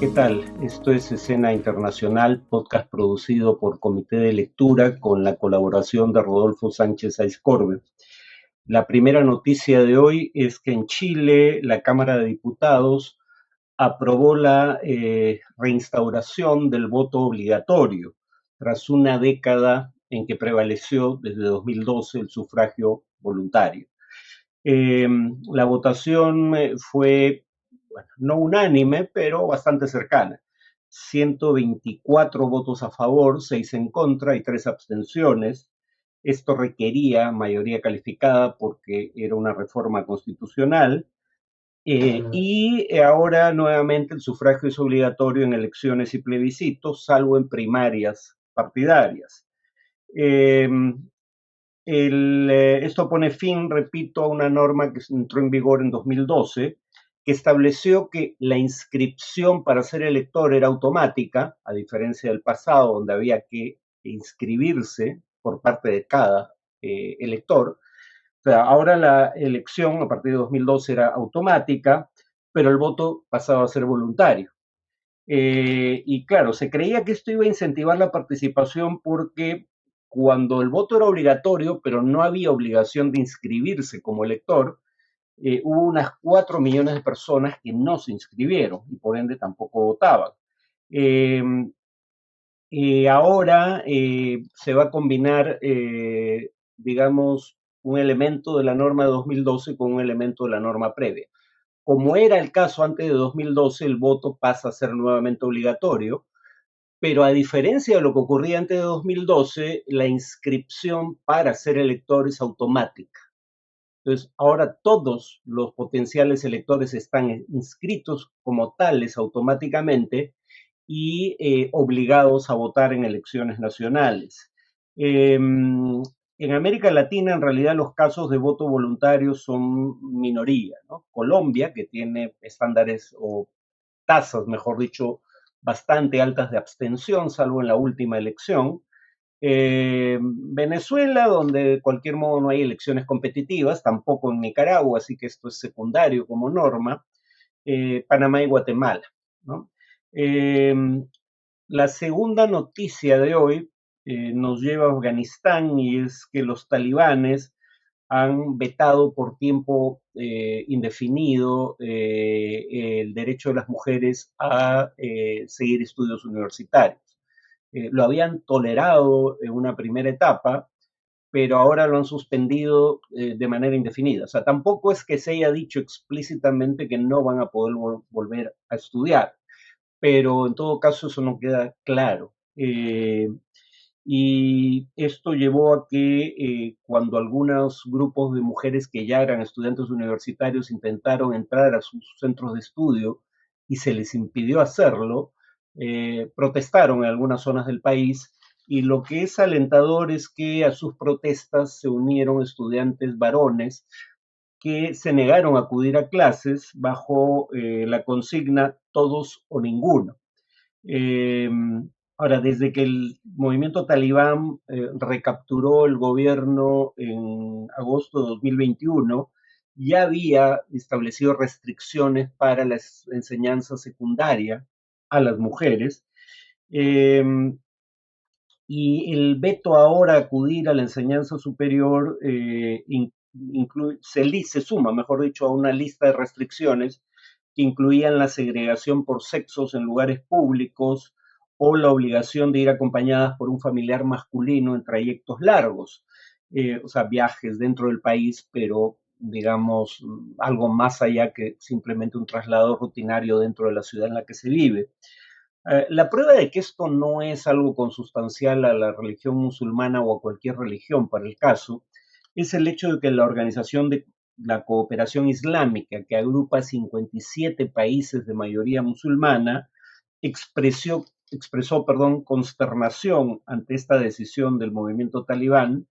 ¿Qué tal? Esto es Escena Internacional, podcast producido por Comité de Lectura con la colaboración de Rodolfo Sánchez Aizcorbe. La primera noticia de hoy es que en Chile la Cámara de Diputados aprobó la reinstauración del voto obligatorio tras una década en que prevaleció desde 2012 el sufragio voluntario. Eh, la votación fue, bueno, no unánime, pero bastante cercana. 124 votos a favor, 6 en contra y 3 abstenciones. Esto requería mayoría calificada porque era una reforma constitucional. Y ahora nuevamente el sufragio es obligatorio en elecciones y plebiscitos, salvo en primarias partidarias. Eh, Esto pone fin, repito, a una norma que entró en vigor en 2012, que estableció que la inscripción para ser elector era automática, a diferencia del pasado, donde había que inscribirse por parte de cada elector. O sea, ahora la elección a partir de 2012 era automática, pero el voto pasaba a ser voluntario. Y claro, se creía que esto iba a incentivar la participación porque cuando el voto era obligatorio, pero no había obligación de inscribirse como elector, hubo unas 4 millones de personas que no se inscribieron y por ende tampoco votaban. Eh, Ahora se va a combinar, digamos, un elemento de la norma de 2012 con un elemento de la norma previa. Como era el caso antes de 2012, el voto pasa a ser nuevamente obligatorio, pero a diferencia de lo que ocurría antes de 2012, la inscripción para ser elector es automática. Entonces, ahora todos los potenciales electores están inscritos como tales automáticamente y obligados a votar en elecciones nacionales. En América Latina, en realidad, los casos de voto voluntario son minoría, ¿no? Colombia, que tiene estándares o tasas, mejor dicho, bastante altas de abstención, salvo en la última elección. Venezuela, donde de cualquier modo no hay elecciones competitivas, tampoco en Nicaragua, así que esto es secundario como norma. Panamá y Guatemala, ¿no? Eh, la segunda noticia de hoy nos lleva a Afganistán y es que los talibanes han vetado por tiempo indefinido el derecho de las mujeres a seguir estudios universitarios. Lo habían tolerado en una primera etapa, pero ahora lo han suspendido de manera indefinida. O sea, tampoco es que se haya dicho explícitamente que no van a poder volver a estudiar, pero en todo caso eso no queda claro. Y esto llevó a que cuando algunos grupos de mujeres que ya eran estudiantes universitarios intentaron entrar a sus centros de estudio y se les impidió hacerlo, protestaron en algunas zonas del país y lo que es alentador es que a sus protestas se unieron estudiantes varones que se negaron a acudir a clases bajo la consigna todos o ninguno. Eh, Ahora, desde que el movimiento talibán recapturó el gobierno en agosto de 2021, ya había establecido restricciones para la enseñanza secundaria a las mujeres. Eh, y el veto ahora a acudir a la enseñanza superior se suma, mejor dicho, a una lista de restricciones que incluían la segregación por sexos en lugares públicos o la obligación de ir acompañadas por un familiar masculino en trayectos largos, o sea, viajes dentro del país, pero digamos algo más allá que simplemente un traslado rutinario dentro de la ciudad en la que se vive. La prueba de que esto no es algo consustancial a la religión musulmana o a cualquier religión para el caso, es el hecho de que la Organización de la Cooperación Islámica, que agrupa 57 países de mayoría musulmana, expresó consternación ante esta decisión del movimiento talibán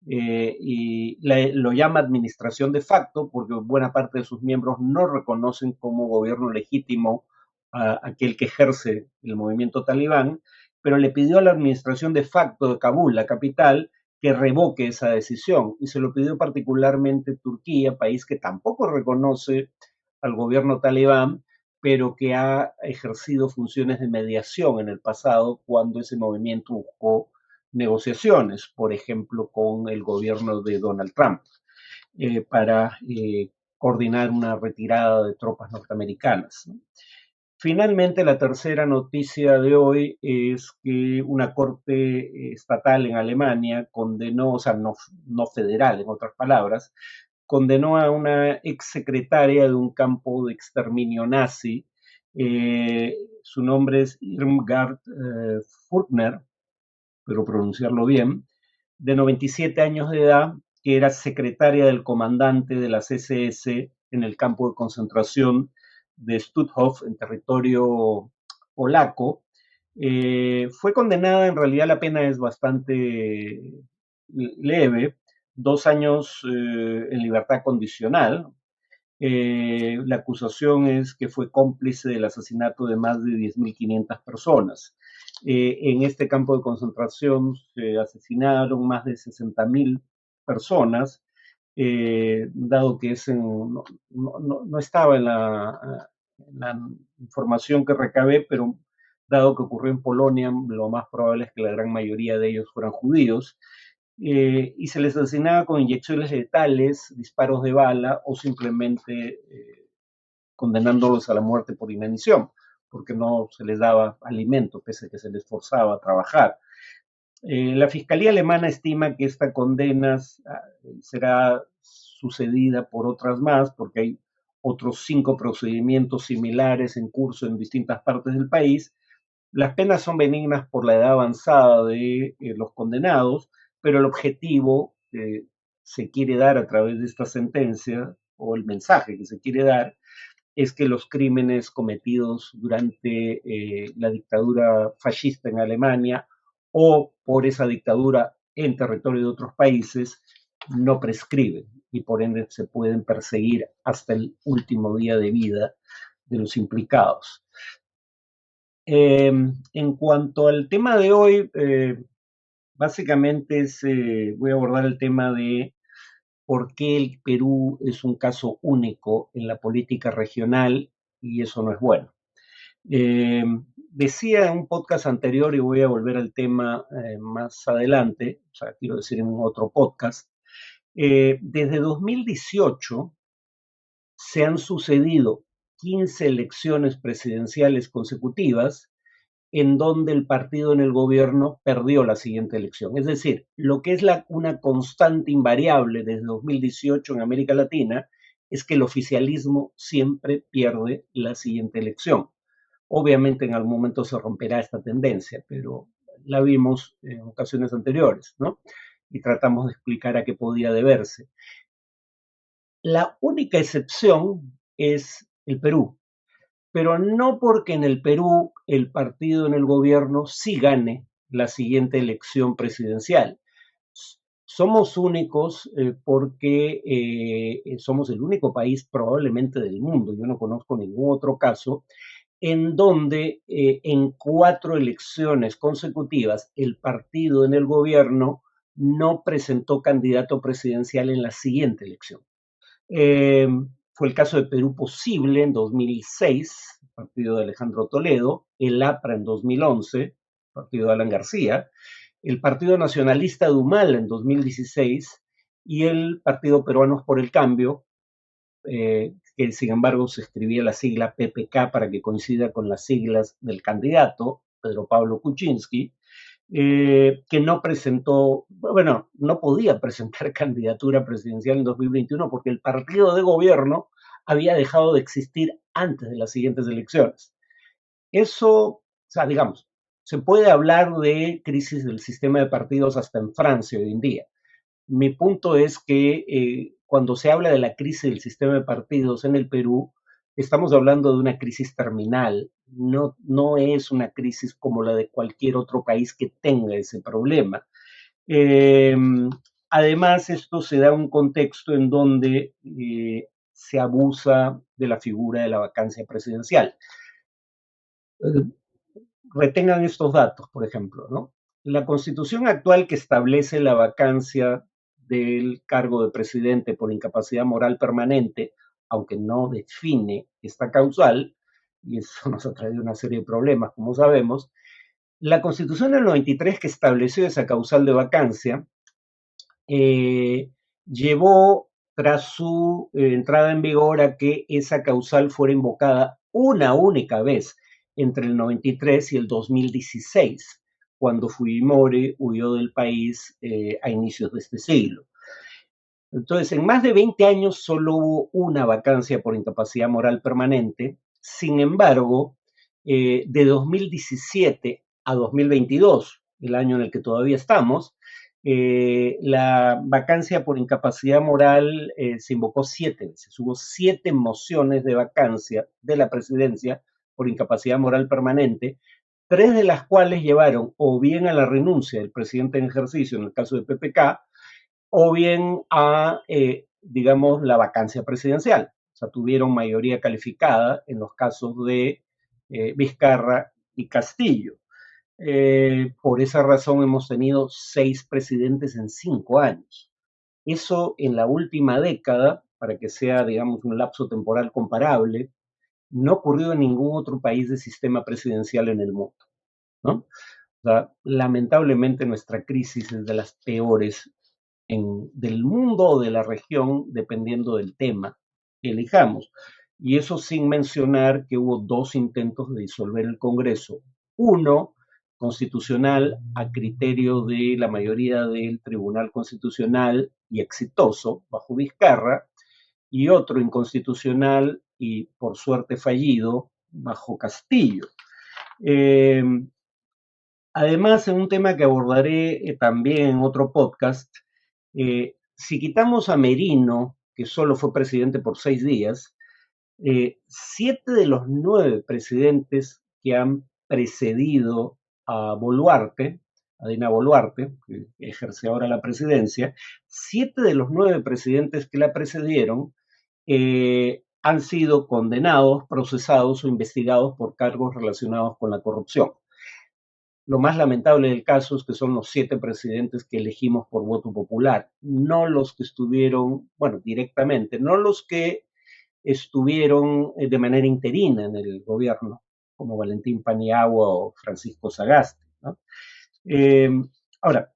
lo llama administración de facto porque buena parte de sus miembros no reconocen como gobierno legítimo a aquel que ejerce el movimiento talibán, pero le pidió a la administración de facto de Kabul, la capital, que revoque esa decisión y se lo pidió particularmente Turquía, país que tampoco reconoce al gobierno talibán, pero que ha ejercido funciones de mediación en el pasado cuando ese movimiento buscó negociaciones, por ejemplo, con el gobierno de Donald Trump, para coordinar una retirada de tropas norteamericanas, ¿no? Finalmente, la tercera noticia de hoy es que una corte estatal en Alemania condenó, o sea, no federal, en otras palabras, condenó a una exsecretaria de un campo de exterminio nazi. Su nombre es Irmgard Furtner, pero pronunciarlo bien, de 97 años de edad, que era secretaria del comandante de las SS en el campo de concentración de Stutthof, en territorio polaco. Fue condenada, en realidad la pena es bastante leve, 2 años en libertad condicional. La acusación es que fue cómplice del asesinato de más de 10.500 personas. En este campo de concentración se asesinaron más de 60.000 personas, dado que no estaba en la información que recabé, pero dado que ocurrió en Polonia, lo más probable es que la gran mayoría de ellos fueran judíos. Y se les asesinaba con inyecciones letales, disparos de bala o simplemente condenándolos a la muerte por inanición, porque no se les daba alimento, pese a que se les forzaba a trabajar. La Fiscalía Alemana estima que esta condena será sucedida por otras más, porque hay otros 5 procedimientos similares en curso en distintas partes del país. Las penas son benignas por la edad avanzada de los condenados, pero el objetivo que se quiere dar a través de esta sentencia, o el mensaje que se quiere dar, es que los crímenes cometidos durante la dictadura fascista en Alemania o por esa dictadura en territorio de otros países no prescriben y por ende se pueden perseguir hasta el último día de vida de los implicados. En cuanto al tema de hoy, básicamente voy a abordar el tema de por qué el Perú es un caso único en la política regional y eso no es bueno. Eh, Decía en un podcast anterior, y voy a volver al tema más adelante, o sea, quiero decir en un otro podcast, desde 2018 se han sucedido 15 elecciones presidenciales consecutivas en donde el partido en el gobierno perdió la siguiente elección. Es decir, lo que es una constante invariable desde 2018 en América Latina es que el oficialismo siempre pierde la siguiente elección. Obviamente en algún momento se romperá esta tendencia, pero la vimos en ocasiones anteriores, ¿no? Y tratamos de explicar a qué podía deberse. La única excepción es el Perú, pero no porque en el Perú el partido en el gobierno sí gane la siguiente elección presidencial. Somos únicos porque somos el único país probablemente del mundo, yo no conozco ningún otro caso, en donde en 4 elecciones consecutivas el partido en el gobierno no presentó candidato presidencial en la siguiente elección. Eh, Fue el caso de Perú Posible en 2006, partido de Alejandro Toledo, el APRA en 2011, partido de Alan García, el Partido Nacionalista de Humala en 2016 y el Partido Peruanos por el Cambio, que sin embargo se escribía la sigla PPK para que coincida con las siglas del candidato, Pedro Pablo Kuczynski, que no presentó, bueno, no podía presentar candidatura presidencial en 2021 porque el partido de gobierno había dejado de existir antes de las siguientes elecciones. Eso, o sea, digamos, se puede hablar de crisis del sistema de partidos hasta en Francia hoy en día. Mi punto es que cuando se habla de la crisis del sistema de partidos en el Perú, estamos hablando de una crisis terminal, no es una crisis como la de cualquier otro país que tenga ese problema. Eh, Además, esto se da en un contexto en donde se abusa de la figura de la vacancia presidencial. Eh, Retengan estos datos, por ejemplo, ¿no? La constitución actual que establece la vacancia del cargo de presidente por incapacidad moral permanente, aunque no define esta causal, y eso nos ha traído una serie de problemas, como sabemos. La Constitución del 93 que estableció esa causal de vacancia eh, llevó tras su entrada en vigor a que esa causal fuera invocada una única vez entre el 93 y el 2016, cuando Fujimori huyó del país a inicios de este siglo. Entonces, en más de 20 años solo hubo una vacancia por incapacidad moral permanente. Sin embargo, de 2017 a 2022, el año en el que todavía estamos, la vacancia por incapacidad moral se invocó 7 veces. Hubo 7 mociones de vacancia de la presidencia por incapacidad moral permanente, 3 de las cuales llevaron o bien a la renuncia del presidente en ejercicio, en el caso de PPK, o bien a, digamos, la vacancia presidencial. O sea, tuvieron mayoría calificada en los casos de Vizcarra y Castillo. Por esa razón hemos tenido 6 presidentes en 5 años. Eso en la última década, para que sea, digamos, un lapso temporal comparable, no ocurrió en ningún otro país de sistema presidencial en el mundo, ¿no? O sea, lamentablemente nuestra crisis es de las peores del mundo o de la región, dependiendo del tema que elijamos. Y eso sin mencionar que hubo 2 intentos de disolver el Congreso. Uno constitucional a criterio de la mayoría del Tribunal Constitucional y exitoso, bajo Vizcarra, y otro inconstitucional y por suerte fallido, bajo Castillo. Eh, Además, en un tema que abordaré también en otro podcast, si quitamos a Merino, que solo fue presidente por 6 días, 7 de los 9 presidentes que han precedido a Boluarte, a Dina Boluarte, que ejerce ahora la presidencia, 7 de los 9 presidentes que la precedieron han sido condenados, procesados o investigados por cargos relacionados con la corrupción. Lo más lamentable del caso es que son los 7 presidentes que elegimos por voto popular, no los que estuvieron, bueno, directamente, no los que estuvieron de manera interina en el gobierno, como Valentín Paniagua o Francisco Sagasti, ¿no? Eh, Ahora,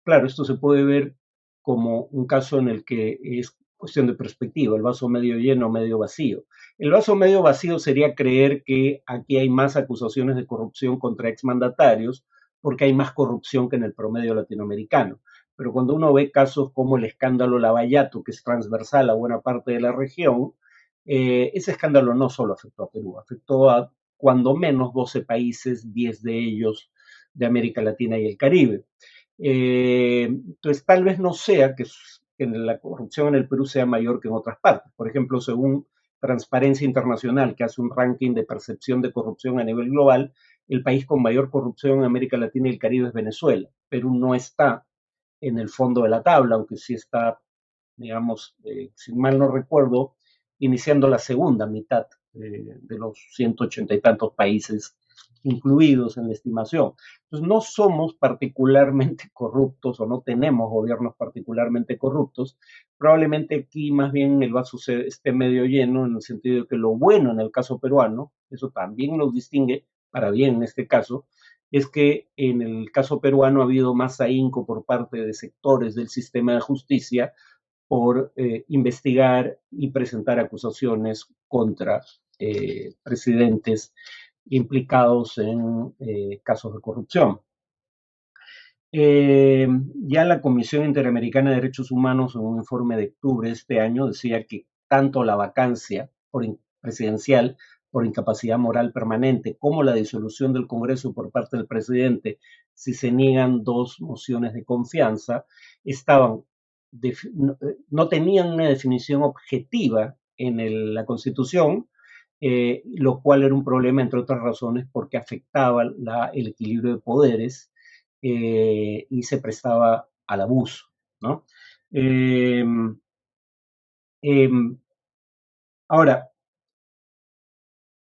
claro, esto se puede ver como un caso en el que es cuestión de perspectiva, el vaso medio lleno, o medio vacío. El vaso medio vacío sería creer que aquí hay más acusaciones de corrupción contra exmandatarios porque hay más corrupción que en el promedio latinoamericano. Pero cuando uno ve casos como el escándalo Lavallato, que es transversal a buena parte de la región, ese escándalo no solo afectó a Perú, afectó a cuando menos 12 países, 10 de ellos de América Latina y el Caribe. Entonces, tal vez no sea que la corrupción en el Perú sea mayor que en otras partes. Por ejemplo, según Transparencia Internacional, que hace un ranking de percepción de corrupción a nivel global, el país con mayor corrupción en América Latina y el Caribe es Venezuela. Perú no está en el fondo de la tabla, aunque sí está, digamos, si mal no recuerdo, iniciando la segunda mitad de los 180 y tantos países incluidos en la estimación. Entonces, no somos particularmente corruptos o no tenemos gobiernos particularmente corruptos. Probablemente aquí más bien el vaso esté medio lleno en el sentido de que lo bueno en el caso peruano, eso también nos distingue para bien en este caso, es que en el caso peruano ha habido más ahínco por parte de sectores del sistema de justicia por investigar y presentar acusaciones contra presidentes implicados en casos de corrupción. Ya la Comisión Interamericana de Derechos Humanos, en un informe de octubre de este año, decía que tanto la vacancia presidencial por incapacidad moral permanente como la disolución del Congreso por parte del presidente, si se niegan 2 mociones de confianza, estaban no tenían una definición objetiva en la Constitución, lo cual era un problema, entre otras razones, porque afectaba el equilibrio de poderes y se prestaba al abuso, ¿no? Eh, eh, Ahora,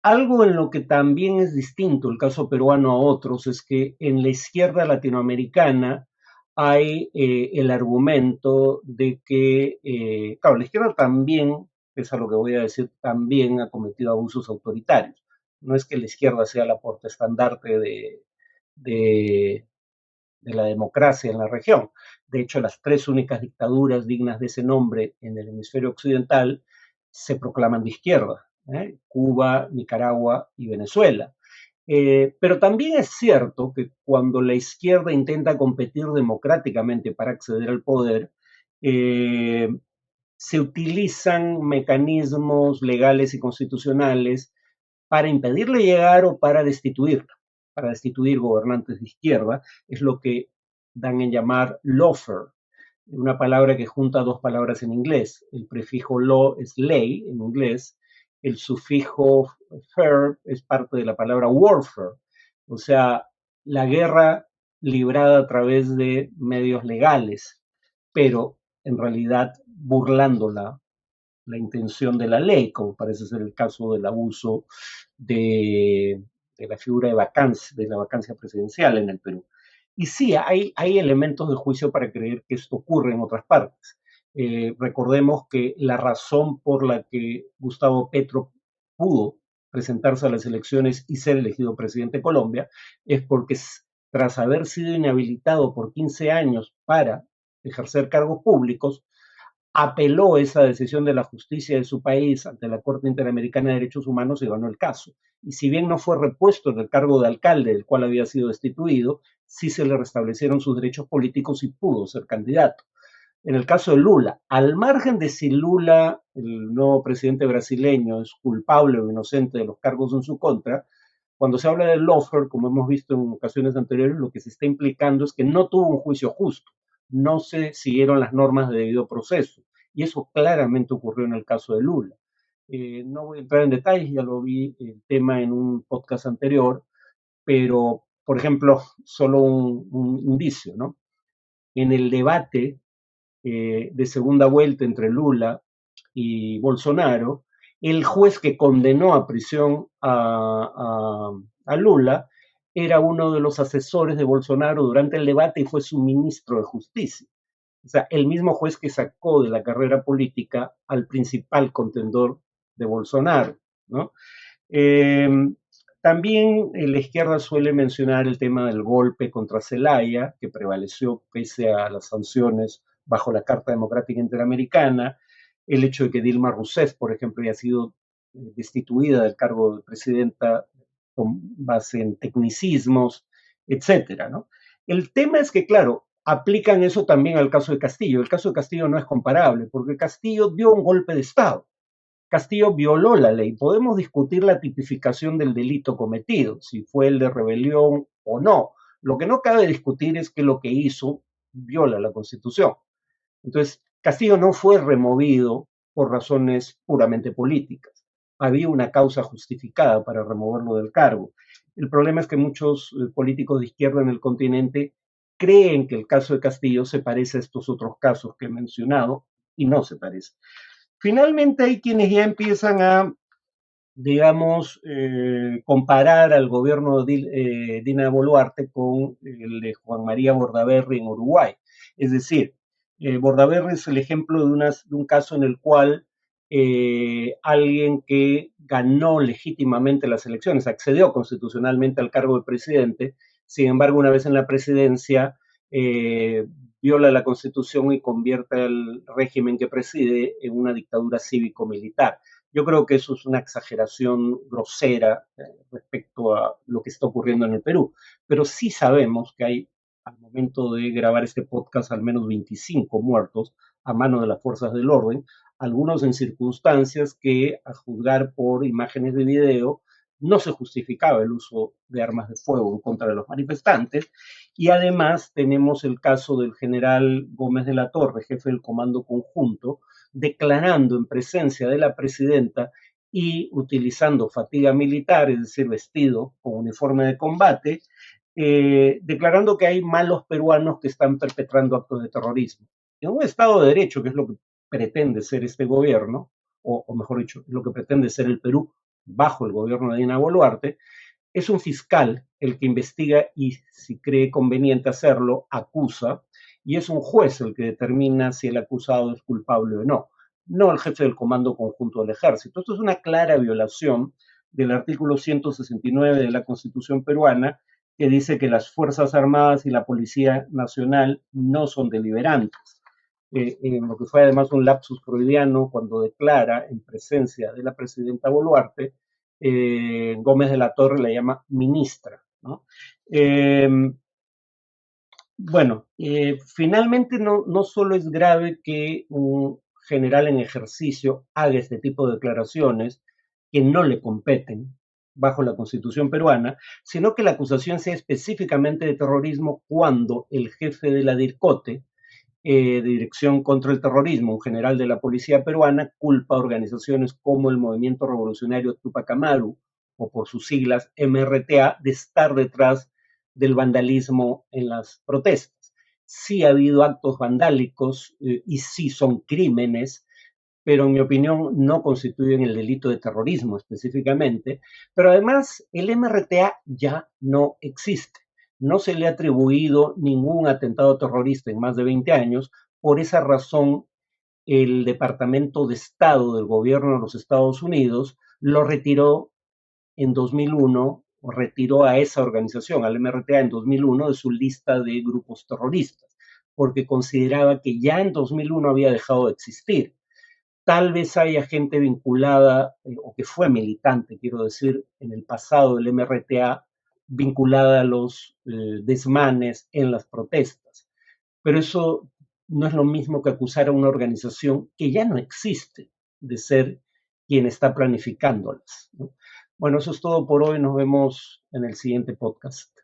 algo en lo que también es distinto el caso peruano a otros es que en la izquierda latinoamericana hay el argumento de que, claro, la izquierda también, es a lo que voy a decir, también ha cometido abusos autoritarios, No es que la izquierda sea la portaestandarte de, de la democracia en la región. De hecho, las tres únicas dictaduras dignas de ese nombre en el hemisferio occidental se proclaman de izquierda, Cuba, Nicaragua y Venezuela. Pero también es cierto que cuando la izquierda intenta competir democráticamente para acceder al poder, eh, se utilizan mecanismos legales y constitucionales para impedirle llegar o para destituir gobernantes de izquierda, es lo que dan en llamar lawfare, una palabra que junta dos palabras en inglés. El prefijo law es ley en inglés, el sufijo fare es parte de la palabra warfare, o sea, la guerra librada a través de medios legales, pero en realidad burlando la intención de la ley, como parece ser el caso del abuso de la figura de la vacancia presidencial en el Perú. Y sí, hay elementos de juicio para creer que esto ocurre en otras partes. Recordemos que la razón por la que Gustavo Petro pudo presentarse a las elecciones y ser elegido presidente de Colombia es porque tras haber sido inhabilitado por 15 años para ejercer cargos públicos, apeló esa decisión de la justicia de su país ante la Corte Interamericana de Derechos Humanos y ganó el caso. Y si bien no fue repuesto en el cargo de alcalde del cual había sido destituido, sí se le restablecieron sus derechos políticos y pudo ser candidato. En el caso de Lula, al margen de si Lula, el nuevo presidente brasileño, es culpable o inocente de los cargos en su contra, cuando se habla del lawfare, como hemos visto en ocasiones anteriores, lo que se está implicando es que no tuvo un juicio justo, no se siguieron las normas de debido proceso, y eso claramente ocurrió en el caso de Lula. No voy a entrar en detalles, ya lo vi el tema en un podcast anterior, pero, por ejemplo, solo un indicio, ¿no? En el debate de segunda vuelta entre Lula y Bolsonaro, el juez que condenó a prisión a Lula era uno de los asesores de Bolsonaro durante el debate y fue su ministro de Justicia. O sea, el mismo juez que sacó de la carrera política al principal contendor de Bolsonaro, ¿no? Eh, También la izquierda suele mencionar el tema del golpe contra Zelaya, que prevaleció pese a las sanciones bajo la Carta Democrática Interamericana, el hecho de que Dilma Rousseff, por ejemplo, haya sido destituida del cargo de presidenta con base en tecnicismos, etcétera, ¿no? El tema es que, claro, aplican eso también al caso de Castillo. El caso de Castillo no es comparable, porque Castillo dio un golpe de Estado. Castillo violó la ley. Podemos discutir la tipificación del delito cometido, si fue el de rebelión o no. Lo que no cabe discutir es que lo que hizo viola la Constitución. Entonces, Castillo no fue removido por razones puramente políticas. Había una causa justificada para removerlo del cargo. El problema es que muchos políticos de izquierda en el continente creen que el caso de Castillo se parece a estos otros casos que he mencionado y no se parece. Finalmente hay quienes ya empiezan a, digamos, comparar al gobierno de Dina Boluarte con el de Juan María Bordaberry en Uruguay. Es decir, Bordaberry es el ejemplo de un caso en el cual alguien que ganó legítimamente las elecciones, accedió constitucionalmente al cargo de presidente, sin embargo, una vez en la presidencia, eh, viola la Constitución y convierte al régimen que preside en una dictadura cívico-militar. Yo creo que eso es una exageración grosera respecto a lo que está ocurriendo en el Perú, pero sí sabemos que hay, al momento de grabar este podcast, al menos 25 muertos a mano de las fuerzas del orden, algunos en circunstancias que, a juzgar por imágenes de video, no se justificaba el uso de armas de fuego en contra de los manifestantes. Y además tenemos el caso del general Gómez de la Torre, jefe del Comando Conjunto, declarando en presencia de la presidenta y utilizando fatiga militar, es decir, vestido con uniforme de combate, declarando que hay malos peruanos que están perpetrando actos de terrorismo. En un Estado de Derecho, que es lo que pretende ser este gobierno, o mejor dicho, lo que pretende ser el Perú bajo el gobierno de Dina Boluarte, es un fiscal el que investiga y, si cree conveniente hacerlo, acusa, y es un juez el que determina si el acusado es culpable o no, no el jefe del Comando Conjunto del Ejército. Esto es una clara violación del artículo 169 de la Constitución peruana, que dice que las Fuerzas Armadas y la Policía Nacional no son deliberantes. En lo que fue además un lapsus freudiano cuando declara en presencia de la presidenta Boluarte, Gómez de la Torre la llama ministra, ¿no? Bueno, finalmente no solo es grave que un general en ejercicio haga este tipo de declaraciones que no le competen bajo la Constitución peruana, sino que la acusación sea específicamente de terrorismo cuando el jefe de la DIRCOTE, de Dirección contra el Terrorismo, un general de la policía peruana, culpa a organizaciones como el Movimiento Revolucionario Tupac Amaru, o por sus siglas MRTA, de estar detrás del vandalismo en las protestas. Sí ha habido actos vandálicos y sí son crímenes, pero en mi opinión no constituyen el delito de terrorismo específicamente, pero además el MRTA ya no existe. No se le ha atribuido ningún atentado terrorista en más de 20 años. Por esa razón, el Departamento de Estado del gobierno de los Estados Unidos lo retiró en 2001, o retiró a esa organización, al MRTA, en 2001 de su lista de grupos terroristas, porque consideraba que ya en 2001 había dejado de existir. Tal vez haya gente vinculada, o que fue militante, quiero decir, en el pasado del MRTA, vinculada a los desmanes en las protestas. Pero eso no es lo mismo que acusar a una organización que ya no existe de ser quien está planificándolas, ¿no? Bueno, eso es todo por hoy. Nos vemos en el siguiente podcast.